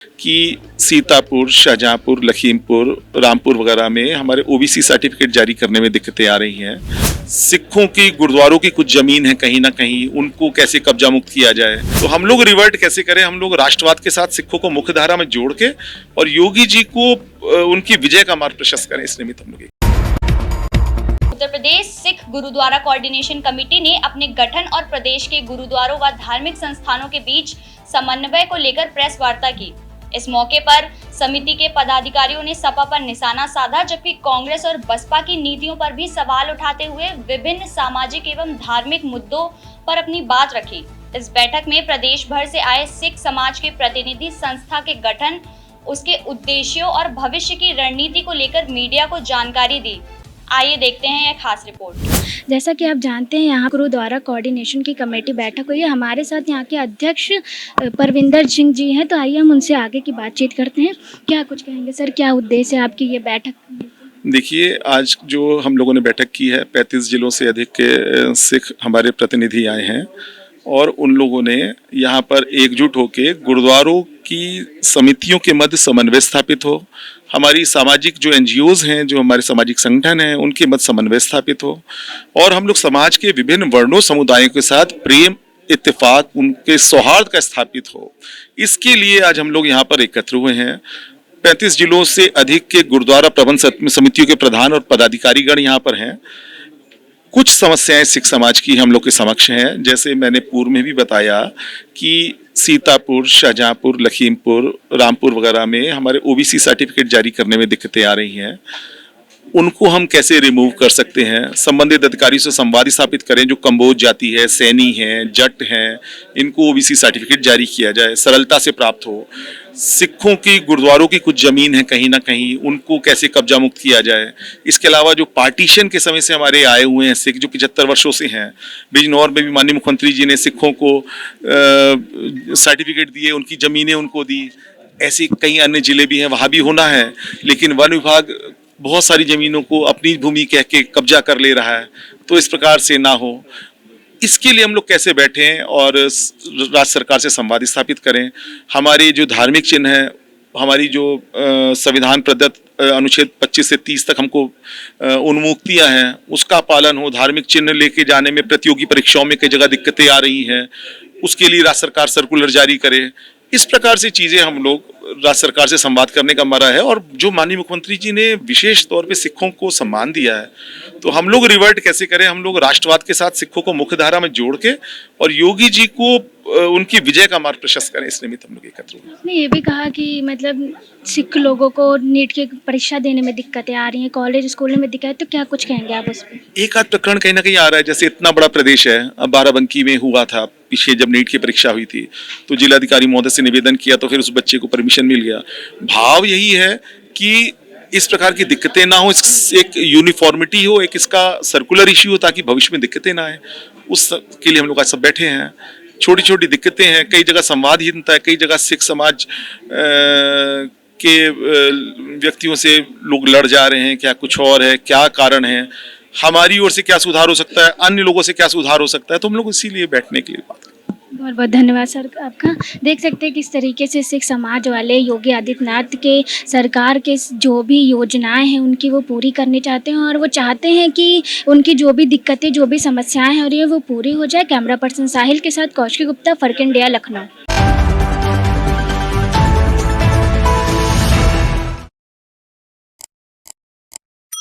कि सीतापुर, शाहजहांपुर, लखीमपुर, रामपुर वगैरह में हमारे ओबीसी सर्टिफिकेट जारी करने में दिक्कतें आ रही हैं। सिखों की गुरुद्वारों की कुछ जमीन है कहीं ना कहीं, उनको कैसे कब्जा मुक्त किया जाए, तो हम लोग रिवर्ट कैसे करें। हम लोग राष्ट्रवाद के साथ सिखों को मुख्य धारा में जोड़ के और योगी जी को उनकी विजय का मार्ग प्रशस्त करें, इस निमित्त हम लोग। उत्तर प्रदेश सिख गुरुद्वारा कोऑर्डिनेशन कमेटी ने अपने गठन और प्रदेश के गुरुद्वारों व धार्मिक संस्थानों के बीच समन्वय को लेकर प्रेस वार्ता की। इस मौके पर समिति के पदाधिकारियों ने सपा पर निशाना साधा, जबकि कांग्रेस और बसपा की नीतियों पर भी सवाल उठाते हुए विभिन्न सामाजिक एवं धार्मिक मुद्दों पर अपनी बात रखी। इस बैठक में प्रदेश भर से आए सिख समाज के प्रतिनिधि संस्था के गठन, उसके उद्देश्यों और भविष्य की रणनीति को लेकर मीडिया को जानकारी दी। आइए देखते हैं एक खास रिपोर्ट। जैसा कि आप जानते हैं, यहाँ गुरुद्वारा कोऑर्डिनेशन की कमेटी बैठक हुई है। हमारे साथ यहाँ के अध्यक्ष परविंदर सिंह जी हैं, तो आइए हम उनसे आगे की बातचीत करते हैं। क्या कुछ कहेंगे सर, क्या उद्देश्य है आपकी ये बैठक? देखिए, आज जो हम लोगों ने बैठक की है, 35 जिलों से अधिक के सिख हमारे प्रतिनिधि आए हैं और उन लोगों ने यहाँ पर एकजुट होकर गुरुद्वारों की समितियों के मध्य समन्वय स्थापित हो, हमारी सामाजिक जो एनजीओज हैं, जो हमारे सामाजिक संगठन हैं, उनके मध्य समन्वय स्थापित हो और हम लोग समाज के विभिन्न वर्णों समुदायों के साथ प्रेम, इत्तेफाक, उनके सौहार्द का स्थापित हो। इसके लिए आज हम लोग यहाँ पर एकत्र हुए हैं। 35 जिलों से अधिक के गुरुद्वारा प्रबंध समितियों के प्रधान और पदाधिकारीगण यहाँ पर हैं। कुछ समस्याएं सिख समाज की हम लोग के समक्ष हैं, जैसे मैंने पूर्व में भी बताया कि सीतापुर, शाहजहांपुर, लखीमपुर, रामपुर वगैरह में हमारे ओबीसी सर्टिफिकेट जारी करने में दिक्कतें आ रही हैं। उनको हम कैसे रिमूव कर सकते हैं, संबंधित अधिकारी से संवाद स्थापित करें। जो कम्बोज जाति है, सैनी है, जट हैं, इनको ओबीसी सर्टिफिकेट जारी किया जाए, सरलता से प्राप्त हो। सिखों की गुरुद्वारों की कुछ जमीन है कहीं ना कहीं, उनको कैसे कब्जा मुक्त किया जाए। इसके अलावा जो पार्टीशन के समय से हमारे आए हुए हैं सिख, जो 75 वर्षों से हैं, बिजनौर में भी माननीय मुख्यमंत्री जी ने सिखों को सर्टिफिकेट दिए, उनकी जमीनें उनको दी। ऐसे कई अन्य जिले भी हैं, वहाँ भी होना है, लेकिन वन विभाग बहुत सारी जमीनों को अपनी भूमि कह के कब्जा कर ले रहा है। तो इस प्रकार से ना हो, इसके लिए हम लोग कैसे बैठें और राज्य सरकार से संवाद स्थापित करें। हमारे जो धार्मिक चिन्ह है, हमारी जो संविधान प्रदत्त अनुच्छेद 25 से 30 तक हमको उन्मुक्तियां हैं, उसका पालन हो। धार्मिक चिन्ह लेके जाने में प्रतियोगी परीक्षाओं में कई जगह दिक्कतें आ रही हैं, उसके लिए राज्य सरकार सर्कुलर जारी करे। इस प्रकार से चीजें हम लोग राज्य सरकार से संवाद करने का मरा है। और जो माननीय मुख्यमंत्री जी ने विशेष तौर पे सिखों को सम्मान दिया है, तो हम लोग रिवर्ट कैसे करें। हम लोग राष्ट्रवाद के साथ सिखों को मुख्य धारा में जोड़ के और योगी जी को उनकी विजय का मार्ग प्रशस्त करें, इस निमित्त हम लोग एकत्र हुए। आपने ये भी कहा कि मतलब सिख लोगों को नीट की परीक्षा देने में दिक्कतें आ रही हैं, कॉलेज स्कूल में दिक्कत, तो क्या कुछ कहेंगे आप उस पर? एक आध प्रकरण कहीं ना कहीं आ रहा है, जैसे इतना बड़ा प्रदेश है। अब बाराबंकी में हुआ था पीछे, जब नीट की परीक्षा हुई थी, तो जिलाधिकारी महोदय से निवेदन किया, तो फिर उस बच्चे को परमिशन मिल गया। भाव यही है कि इस प्रकार की दिक्कतें ना हो, एक यूनिफॉर्मिटी हो, एक इसका सर्कुलर इश्यू हो, ताकि भविष्य में दिक्कतें ना आए। उस के लिए हम लोग आज सब बैठे हैं। छोटी छोटी दिक्कतें हैं, कई जगह संवादहीनता है, कई जगह सिख समाज के व्यक्तियों से लोग लड़ जा रहे हैं। क्या कुछ और है, क्या कारण है, हमारी ओर से क्या सुधार हो सकता है, अन्य लोगों से क्या सुधार हो सकता है, तो हम लोग इसीलिए बैठने के लिए बात। बहुत बहुत धन्यवाद सर आपका। देख सकते हैं किस तरीके से सिख समाज वाले योगी आदित्यनाथ के सरकार के जो भी योजनाएं हैं उनकी वो पूरी करनी चाहते हैं, और वो चाहते हैं कि उनकी जो भी दिक्कतें, जो भी समस्याएं हैं और ये वो पूरी हो जाए। कैमरा पर्सन साहिल के साथ कौशिक गुप्ता, फर्क इंडिया, लखनऊ।